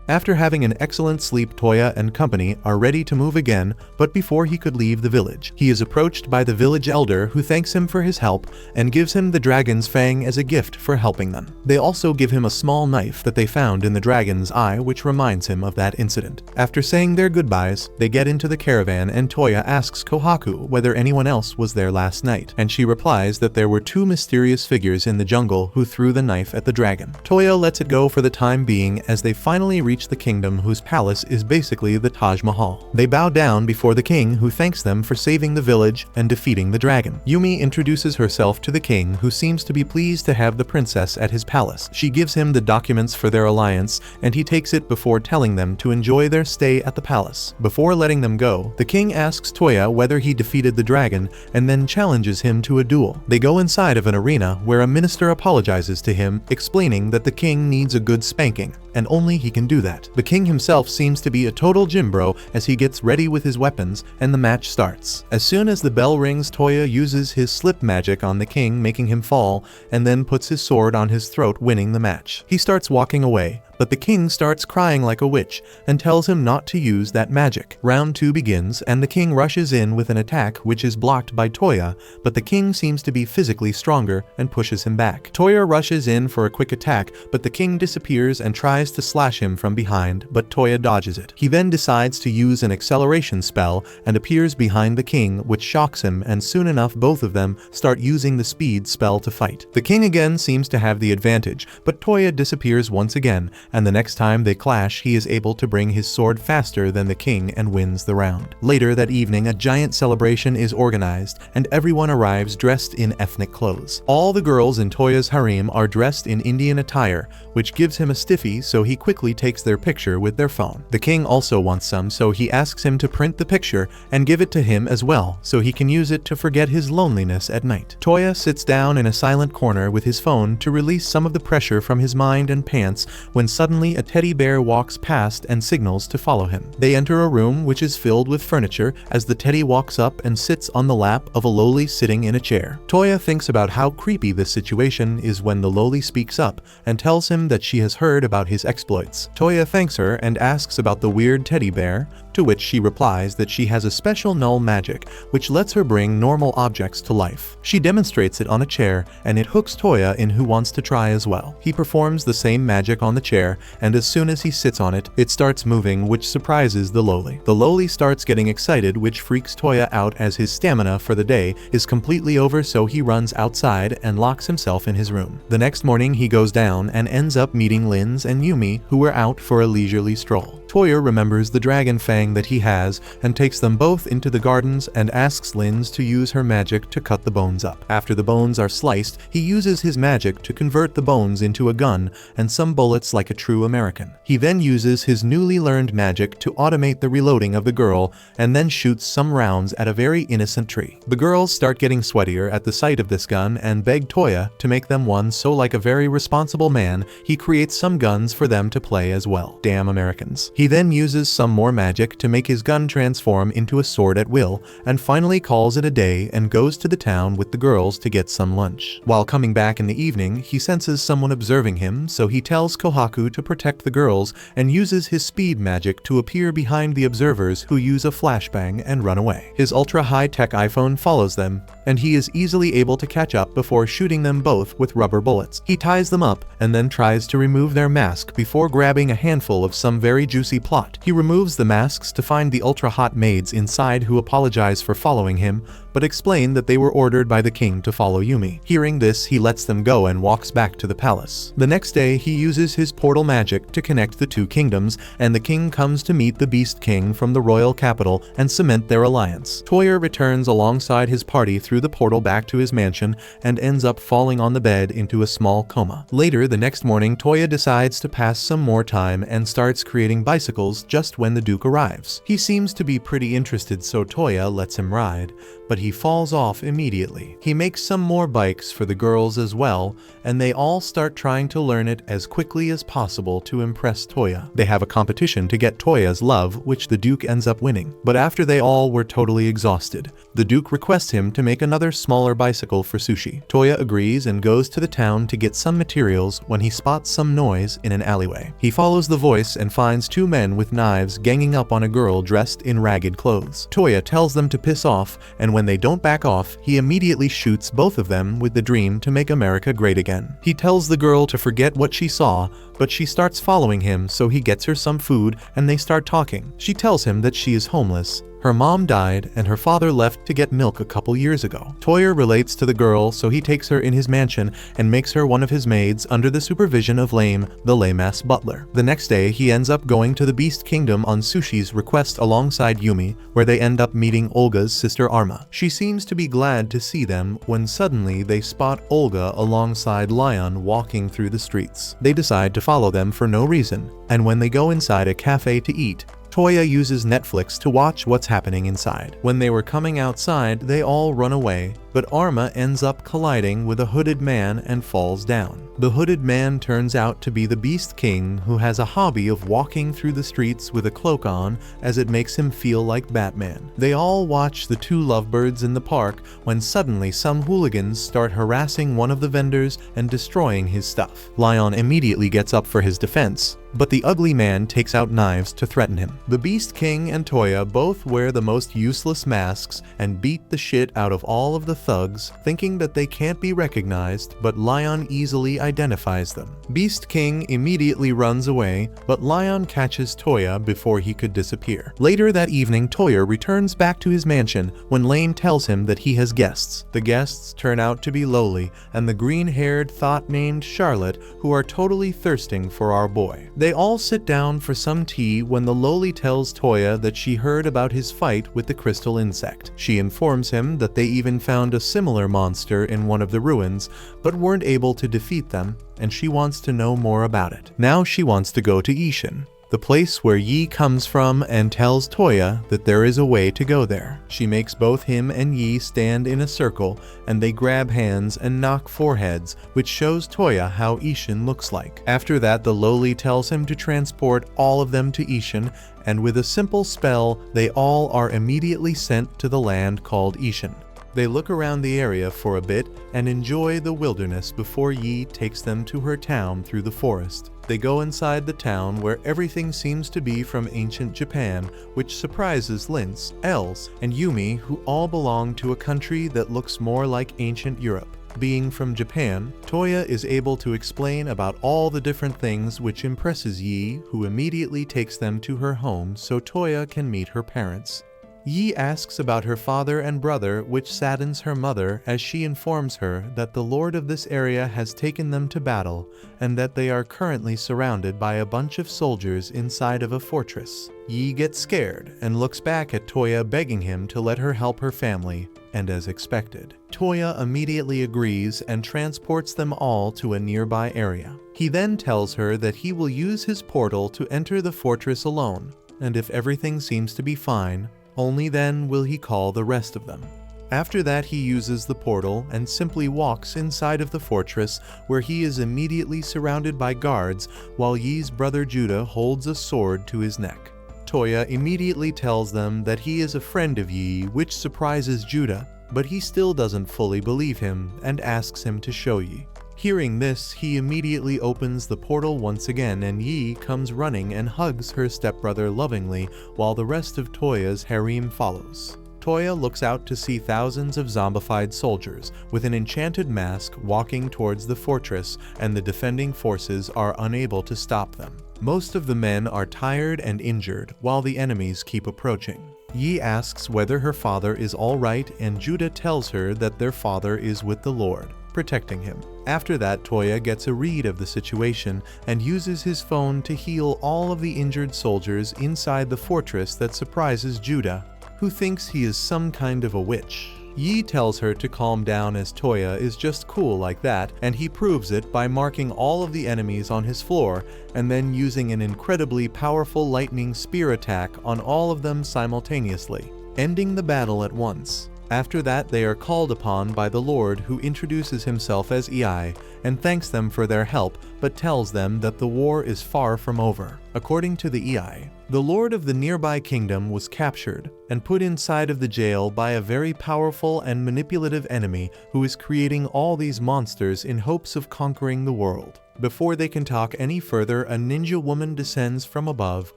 After having an excellent sleep, Toya and company are ready to move again, but before he could leave the village, he is approached by the village elder who thanks him for his help and gives him the dragon's fang as a gift for helping them. They also give him a small knife that they found in the dragon's eye, which reminds him of that incident. After saying their goodbyes, they get into the caravan and Toya asks Kohaku whether anyone else was there last night, and she replies that there were two mysterious figures in the jungle who threw the knife at the dragon. Toya lets it go for the time being as they finally reach the kingdom whose palace is basically the Taj Mahal. They bow down before the king, who thanks them for saving the village and defeating the dragon. Yumi introduces herself to the king, who seems to be pleased to have the princess at his palace. She gives him the documents for their alliance and he takes it before telling them to enjoy their stay at the palace. Before letting them go, the king asks Toya whether he defeated the dragon and then challenges him to a duel. They go inside of an arena where a minister apologizes to him, explaining that the king needs a good spanking, and only he can do that. The king himself seems to be a total gym bro as he gets ready with his weapons and the match starts. As soon as the bell rings, Toya uses his slip magic on the king, making him fall, and then puts his sword on his throat, winning the match. He starts walking away, but the king starts crying like a witch and tells him not to use that magic. Round 2 begins and the king rushes in with an attack which is blocked by Toya, but the king seems to be physically stronger and pushes him back. Toya rushes in for a quick attack, but the king disappears and tries to slash him from behind, but Toya dodges it. He then decides to use an acceleration spell and appears behind the king, which shocks him, and soon enough both of them start using the speed spell to fight. The king again seems to have the advantage, but Toya disappears once again, and the next time they clash he is able to bring his sword faster than the king and wins the round. Later that evening, a giant celebration is organized and everyone arrives dressed in ethnic clothes. All the girls in Toya's harem are dressed in Indian attire, which gives him a stiffy, so he quickly takes their picture with their phone. The king also wants some, so he asks him to print the picture and give it to him as well, so he can use it to forget his loneliness at night. Toya sits down in a silent corner with his phone to release some of the pressure from his mind and pants when suddenly a teddy bear walks past and signals to follow him. They enter a room which is filled with furniture as the teddy walks up and sits on the lap of a loli sitting in a chair. Toya thinks about how creepy this situation is when the loli speaks up and tells him that she has heard about his exploits. Toya thanks her and asks about the weird teddy bear, to which she replies that she has a special null magic which lets her bring normal objects to life. She demonstrates it on a chair and it hooks Toya in, who wants to try as well. He performs the same magic on the chair and as soon as he sits on it, it starts moving, which surprises the loli. The loli starts getting excited, which freaks Toya out as his stamina for the day is completely over, so he runs outside and locks himself in his room. The next morning he goes down and ends up meeting Linz and Yumi, who were out for a leisurely stroll. Toya remembers the dragon fang that he has and takes them both into the gardens and asks Linz to use her magic to cut the bones up. After the bones are sliced, he uses his magic to convert the bones into a gun and some bullets like a true American. He then uses his newly learned magic to automate the reloading of the girl and then shoots some rounds at a very innocent tree. The girls start getting sweatier at the sight of this gun and beg Toya to make them one, so like a very responsible man, he creates some guns for them to play as well. Damn Americans. He then uses some more magic to make his gun transform into a sword at will, and finally calls it a day and goes to the town with the girls to get some lunch. While coming back in the evening, he senses someone observing him, so he tells Kohaku to protect the girls and uses his speed magic to appear behind the observers, who use a flashbang and run away. His ultra high-tech iPhone follows them, and he is easily able to catch up before shooting them both with rubber bullets. He ties them up and then tries to remove their mask before grabbing a handful of some very juicy plot. He removes the masks to find the ultra-hot maids inside, who apologize for following him, but explain that they were ordered by the king to follow Yumi. Hearing this, he lets them go and walks back to the palace. The next day, he uses his portal magic to connect the two kingdoms, and the king comes to meet the Beast King from the royal capital and cement their alliance. Toya returns alongside his party through the portal back to his mansion and ends up falling on the bed into a small coma. Later the next morning, Toya decides to pass some more time and starts creating bicycles just when the Duke arrives. He seems to be pretty interested, so Toya lets him ride, but he falls off immediately. He makes some more bikes for the girls as well, and they all start trying to learn it as quickly as possible to impress Toya. They have a competition to get Toya's love, which the Duke ends up winning. But after they all were totally exhausted, the Duke requests him to make another smaller bicycle for Sushi. Toya agrees and goes to the town to get some materials when he spots some noise in an alleyway. He follows the voice and finds two men with knives ganging up on a girl dressed in ragged clothes. Toya tells them to piss off, and when they don't back off, he immediately shoots both of them with the dream to make America great again. He tells the girl to forget what she saw, but she starts following him, so he gets her some food and they start talking. She tells him that she is homeless. Her mom died and her father left to get milk a couple years ago. Toya relates to the girl, so he takes her in his mansion and makes her one of his maids under the supervision of Lame, the lame-ass butler. The next day, he ends up going to the Beast Kingdom on Sushi's request alongside Yumi, where they end up meeting Olga's sister Arma. She seems to be glad to see them when suddenly they spot Olga alongside Lion walking through the streets. They decide to follow them for no reason, and when they go inside a cafe to eat, Toya uses Netflix to watch what's happening inside. When they were coming outside, they all run away, but Arma ends up colliding with a hooded man and falls down. The hooded man turns out to be the Beast King, who has a hobby of walking through the streets with a cloak on, as it makes him feel like Batman. They all watch the two lovebirds in the park when suddenly some hooligans start harassing one of the vendors and destroying his stuff. Lion immediately gets up for his defense, but the ugly man takes out knives to threaten him. The Beast King and Toya both wear the most useless masks and beat the shit out of all of the thugs, thinking that they can't be recognized, but Lion easily identifies them. Beast King immediately runs away, but Lion catches Toya before he could disappear. Later that evening, Toya returns back to his mansion when Lane tells him that he has guests. The guests turn out to be lowly and the green-haired thought named Charlotte, who are totally thirsting for our boy. They all sit down for some tea when the lowly tells Toya that she heard about his fight with the crystal insect. She informs him that they even found a similar monster in one of the ruins, but weren't able to defeat them, and she wants to know more about it. Now she wants to go to Ishin, the place where Yi comes from, and tells Toya that there is a way to go there. She makes both him and Yi stand in a circle, and they grab hands and knock foreheads, which shows Toya how Ishin looks like. After that, the lowly tells him to transport all of them to Ishin, and with a simple spell, they all are immediately sent to the land called Ishin. They look around the area for a bit and enjoy the wilderness before Yi takes them to her town through the forest. They go inside the town where everything seems to be from ancient Japan, which surprises Lince, Els, and Yumi, who all belong to a country that looks more like ancient Europe. Being from Japan, Toya is able to explain about all the different things, which impresses Yi, who immediately takes them to her home so Toya can meet her parents. Yi asks about her father and brother, which saddens her mother as she informs her that the lord of this area has taken them to battle and that they are currently surrounded by a bunch of soldiers inside of a fortress. Yi gets scared and looks back at Toya begging him to let her help her family, and as expected, Toya immediately agrees and transports them all to a nearby area. He then tells her that he will use his portal to enter the fortress alone, and if everything seems to be fine, only then will he call the rest of them. After that, he uses the portal and simply walks inside of the fortress, where he is immediately surrounded by guards while Yi's brother Judah holds a sword to his neck. Toya immediately tells them that he is a friend of Yi, which surprises Judah, but he still doesn't fully believe him and asks him to show Yi. Hearing this, he immediately opens the portal once again, and Yi comes running and hugs her stepbrother lovingly while the rest of Toya's harem follows. Toya looks out to see thousands of zombified soldiers with an enchanted mask walking towards the fortress, and the defending forces are unable to stop them. Most of the men are tired and injured while the enemies keep approaching. Yi asks whether her father is all right, and Judah tells her that their father is with the Lord, protecting him. After that, Toya gets a read of the situation and uses his phone to heal all of the injured soldiers inside the fortress. That surprises Judah, who thinks he is some kind of a witch. Yi tells her to calm down as Toya is just cool like that, and he proves it by marking all of the enemies on his floor and then using an incredibly powerful lightning spear attack on all of them simultaneously, ending the battle at once. After that, they are called upon by the Lord, who introduces himself as Ei and thanks them for their help, but tells them that the war is far from over. According to the Ei, the lord of the nearby kingdom was captured and put inside of the jail by a very powerful and manipulative enemy who is creating all these monsters in hopes of conquering the world. Before they can talk any further, a ninja woman descends from above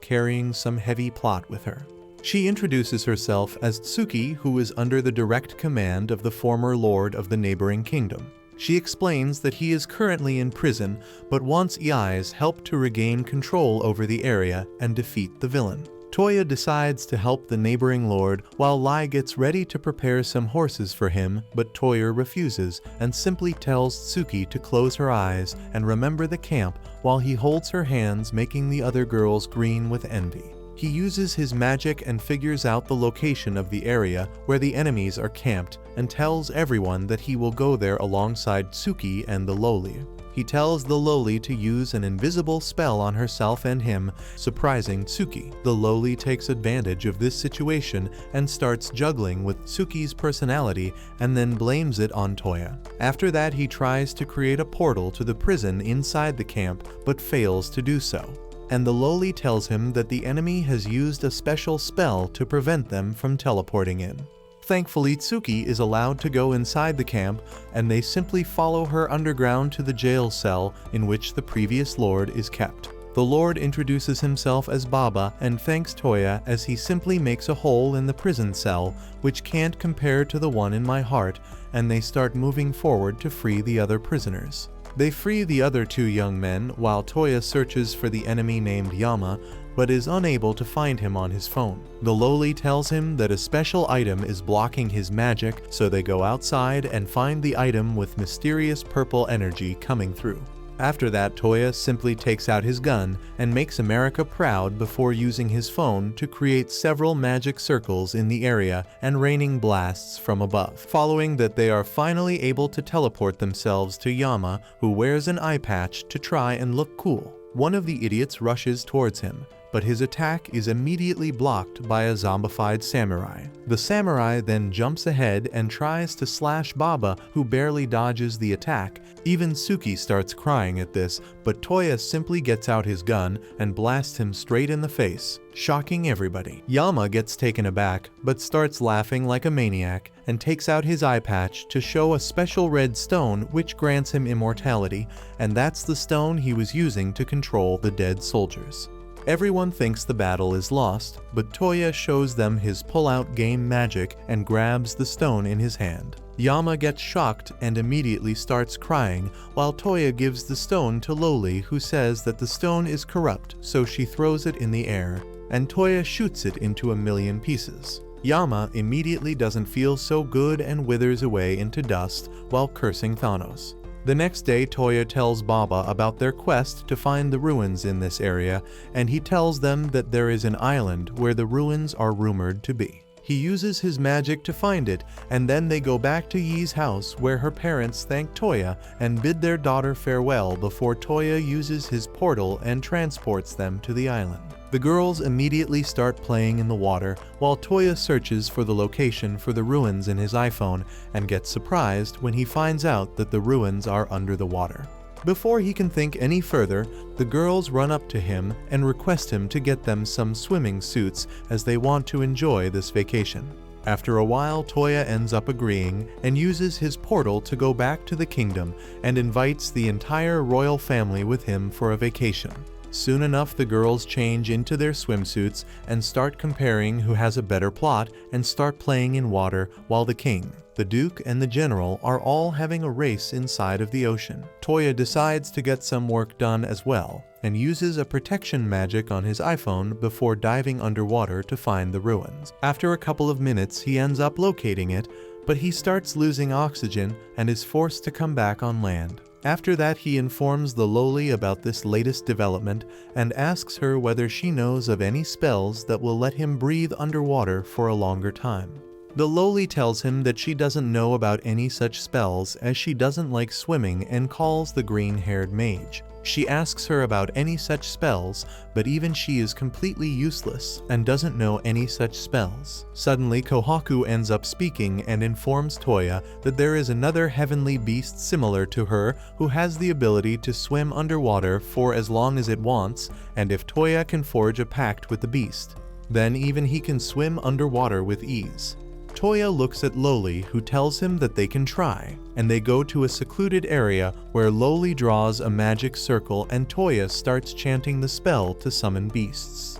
carrying some heavy plot with her. She introduces herself as Tsuki, who is under the direct command of the former lord of the neighboring kingdom. She explains that he is currently in prison, but wants Ei's help to regain control over the area and defeat the villain. Toya decides to help the neighboring lord, while Lai gets ready to prepare some horses for him, but Toya refuses and simply tells Tsuki to close her eyes and remember the camp while he holds her hands, making the other girls green with envy. He uses his magic and figures out the location of the area where the enemies are camped and tells everyone that he will go there alongside Tsuki and the loli. He tells the loli to use an invisible spell on herself and him, surprising Tsuki. The loli takes advantage of this situation and starts juggling with Tsuki's personality and then blames it on Toya. After that, he tries to create a portal to the prison inside the camp but fails to do so. And the loli tells him that the enemy has used a special spell to prevent them from teleporting in. Thankfully, Tsuki is allowed to go inside the camp, and they simply follow her underground to the jail cell in which the previous lord is kept. The lord introduces himself as Baba and thanks Toya as he simply makes a hole in the prison cell, which can't compare to the one in my heart, and they start moving forward to free the other prisoners. They free the other two young men while Toya searches for the enemy named Yama, but is unable to find him on his phone. The loli tells him that a special item is blocking his magic, so they go outside and find the item with mysterious purple energy coming through. After that, Toya simply takes out his gun and makes America proud before using his phone to create several magic circles in the area and raining blasts from above. Following that, they are finally able to teleport themselves to Yama, who wears an eye patch to try and look cool. One of the idiots rushes towards him, but his attack is immediately blocked by a zombified samurai. The samurai then jumps ahead and tries to slash Baba, who barely dodges the attack. Even Tsuki starts crying at this, but Toya simply gets out his gun and blasts him straight in the face, shocking everybody. Yama gets taken aback, but starts laughing like a maniac and takes out his eye patch to show a special red stone which grants him immortality, and that's the stone he was using to control the dead soldiers. Everyone thinks the battle is lost, but Toya shows them his pull-out game magic and grabs the stone in his hand. Yama gets shocked and immediately starts crying, while Toya gives the stone to Loli, who says that the stone is corrupt, so she throws it in the air, and Toya shoots it into a million pieces. Yama immediately doesn't feel so good and withers away into dust while cursing Thanos. The next day, Toya tells Baba about their quest to find the ruins in this area, and he tells them that there is an island where the ruins are rumored to be. He uses his magic to find it, and then they go back to Yi's house where her parents thank Toya and bid their daughter farewell before Toya uses his portal and transports them to the island. The girls immediately start playing in the water while Toya searches for the location for the ruins in his iPhone and gets surprised when he finds out that the ruins are under the water. Before he can think any further, the girls run up to him and request him to get them some swimming suits as they want to enjoy this vacation. After a while, Toya ends up agreeing and uses his portal to go back to the kingdom and invites the entire royal family with him for a vacation. Soon enough, the girls change into their swimsuits and start comparing who has a better plot and start playing in water while the king, the duke, and the general are all having a race inside of the ocean. Toya decides to get some work done as well and uses a protection magic on his iPhone before diving underwater to find the ruins. After a couple of minutes, he ends up locating it, but he starts losing oxygen and is forced to come back on land. After that, he informs the loli about this latest development and asks her whether she knows of any spells that will let him breathe underwater for a longer time. The loli tells him that she doesn't know about any such spells as she doesn't like swimming and calls the green-haired mage. She asks her about any such spells, but even she is completely useless and doesn't know any such spells. Suddenly, Kohaku ends up speaking and informs Toya that there is another heavenly beast similar to her who has the ability to swim underwater for as long as it wants, and if Toya can forge a pact with the beast, then even he can swim underwater with ease. Toya looks at Loli, who tells him that they can try, and they go to a secluded area where Loli draws a magic circle and Toya starts chanting the spell to summon beasts.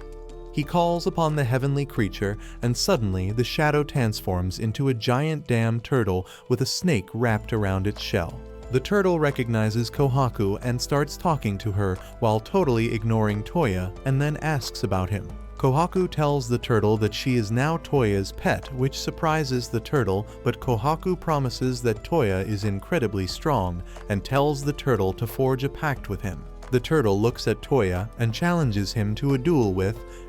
He calls upon the heavenly creature, and suddenly the shadow transforms into a giant damn turtle with a snake wrapped around its shell. The turtle recognizes Kohaku and starts talking to her while totally ignoring Toya, and then asks about him. Kohaku tells the turtle that she is now Toya's pet, which surprises the turtle, but Kohaku promises that Toya is incredibly strong and tells the turtle to forge a pact with him. The turtle looks at Toya and challenges him to a duel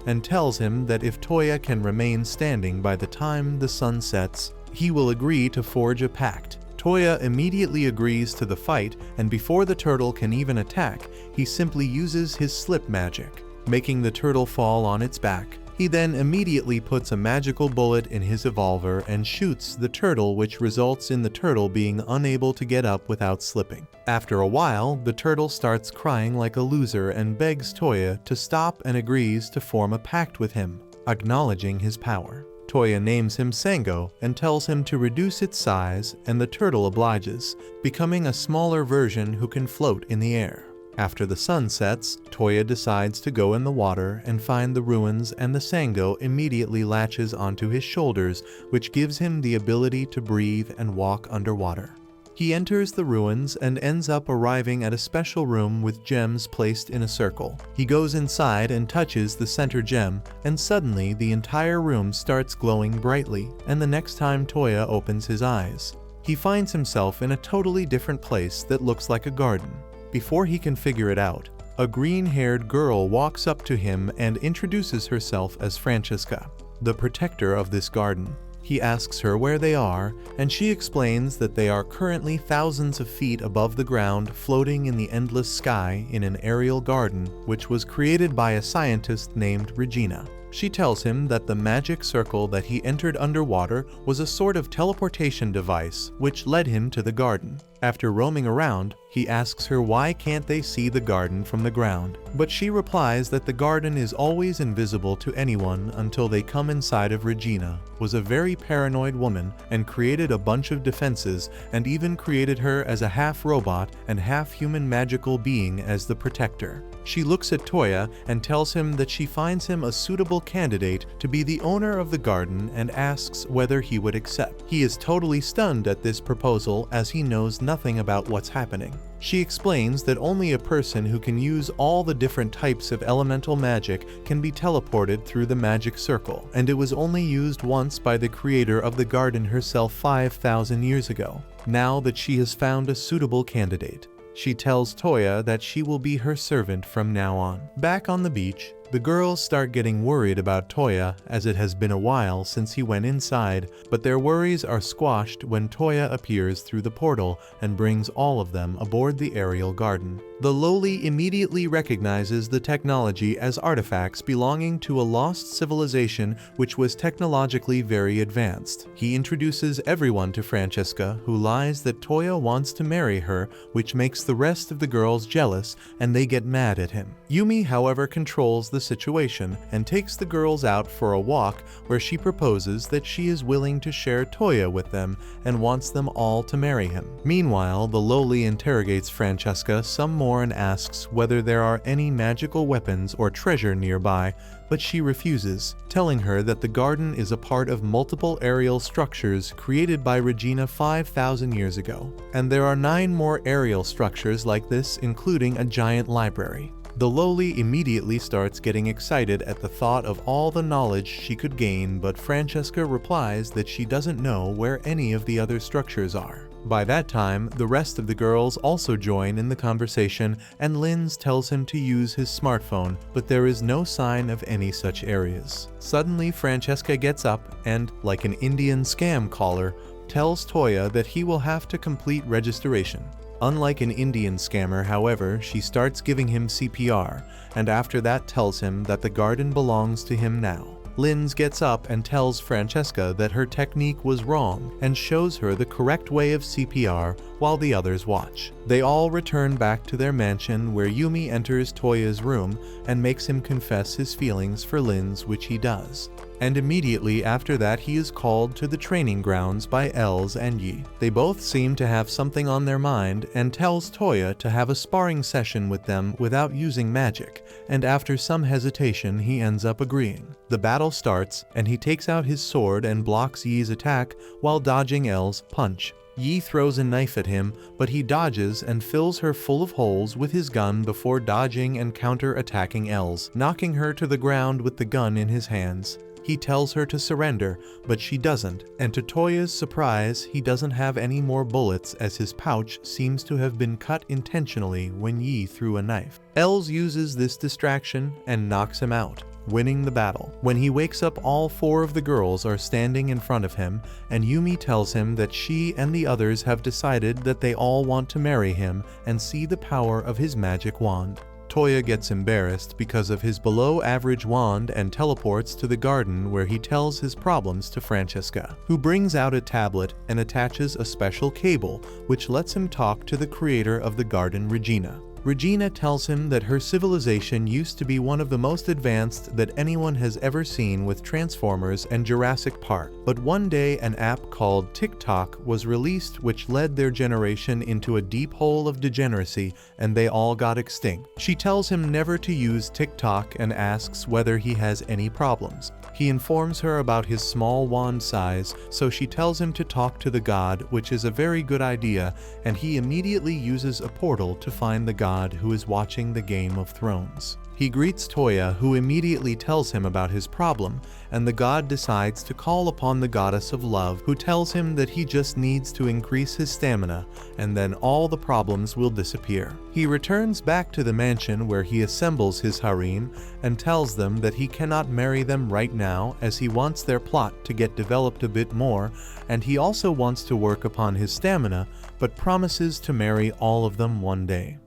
and tells him that if Toya can remain standing by the time the sun sets, he will agree to forge a pact. Toya immediately agrees to the fight, and before the turtle can even attack, he simply uses his slip magic, making the turtle fall on its back. He then immediately puts a magical bullet in his evolver and shoots the turtle, which results in the turtle being unable to get up without slipping. After a while, the turtle starts crying like a loser and begs Toya to stop and agrees to form a pact with him, acknowledging his power. Toya names him Sango and tells him to reduce its size, and the turtle obliges, becoming a smaller version who can float in the air. After the sun sets, Toya decides to go in the water and find the ruins, and the Sango immediately latches onto his shoulders, which gives him the ability to breathe and walk underwater. He enters the ruins and ends up arriving at a special room with gems placed in a circle. He goes inside and touches the center gem, and suddenly the entire room starts glowing brightly, and the next time Toya opens his eyes, he finds himself in a totally different place that looks like a garden. Before he can figure it out, a green-haired girl walks up to him and introduces herself as Francesca, the protector of this garden. He asks her where they are, and she explains that they are currently thousands of feet above the ground, floating in the endless sky in an aerial garden which was created by a scientist named Regina. She tells him that the magic circle that he entered underwater was a sort of teleportation device which led him to the garden. After roaming around, he asks her why can't they see the garden from the ground, but she replies that the garden is always invisible to anyone until they come inside of Regina, was a very paranoid woman and created a bunch of defenses, and even created her as a half-robot and half-human magical being as the protector. She looks at Toya and tells him that she finds him a suitable candidate to be the owner of the garden and asks whether he would accept. He is totally stunned at this proposal as he knows nothing about what's happening. She explains that only a person who can use all the different types of elemental magic can be teleported through the magic circle, and it was only used once by the creator of the garden herself 5,000 years ago. Now that she has found a suitable candidate, she tells Toya that she will be her servant from now on. Back on the beach, the girls start getting worried about Toya as it has been a while since he went inside, but their worries are squashed when Toya appears through the portal and brings all of them aboard the aerial garden. The Loli immediately recognizes the technology as artifacts belonging to a lost civilization which was technologically very advanced. He introduces everyone to Francesca, who lies that Toya wants to marry her, which makes the rest of the girls jealous and they get mad at him. Yumi, however, controls the situation and takes the girls out for a walk where she proposes that she is willing to share Toya with them and wants them all to marry him. Meanwhile, the Loli interrogates Francesca some more and asks whether there are any magical weapons or treasure nearby, but she refuses, telling her that the garden is a part of multiple aerial structures created by Regina 5,000 years ago, and there are 9 more aerial structures like this, including a giant library. The Loli immediately starts getting excited at the thought of all the knowledge she could gain, but Francesca replies that she doesn't know where any of the other structures are. By that time, the rest of the girls also join in the conversation, and Linz tells him to use his smartphone, but there is no sign of any such areas. Suddenly, Francesca gets up and, like an Indian scam caller, tells Toya that he will have to complete registration. Unlike an Indian scammer, however, she starts giving him CPR, and after that tells him that the garden belongs to him now. Linz gets up and tells Francesca that her technique was wrong and shows her the correct way of CPR while the others watch. They all return back to their mansion where Yumi enters Toya's room and makes him confess his feelings for Linz, which he does. And immediately after that he is called to the training grounds by Els and Yi. They both seem to have something on their mind and tells Toya to have a sparring session with them without using magic, and after some hesitation he ends up agreeing. The battle starts and he takes out his sword and blocks Yi's attack while dodging Els' punch. Yi throws a knife at him, but he dodges and fills her full of holes with his gun before dodging and counter-attacking Els, knocking her to the ground with the gun in his hands. He tells her to surrender, but she doesn't, and to Toya's surprise, he doesn't have any more bullets as his pouch seems to have been cut intentionally when Yi threw a knife. Els uses this distraction and knocks him out, winning the battle. When he wakes up, all 4 of the girls are standing in front of him, and Yumi tells him that she and the others have decided that they all want to marry him and see the power of his magic wand. Toya gets embarrassed because of his below-average wand and teleports to the garden where he tells his problems to Francesca, who brings out a tablet and attaches a special cable which lets him talk to the creator of the garden, Regina. Regina tells him that her civilization used to be one of the most advanced that anyone has ever seen with Transformers and Jurassic Park, but one day an app called TikTok was released which led their generation into a deep hole of degeneracy and they all got extinct. She tells him never to use TikTok and asks whether he has any problems. He informs her about his small wand size, so she tells him to talk to the god, which is a very good idea, and he immediately uses a portal to find the god who is watching the Game of Thrones. He greets Toya, who immediately tells him about his problem, and the god decides to call upon the goddess of love, who tells him that he just needs to increase his stamina, and then all the problems will disappear. He returns back to the mansion where he assembles his harem and tells them that he cannot marry them right now as he wants their plot to get developed a bit more, and he also wants to work upon his stamina, but promises to marry all of them one day.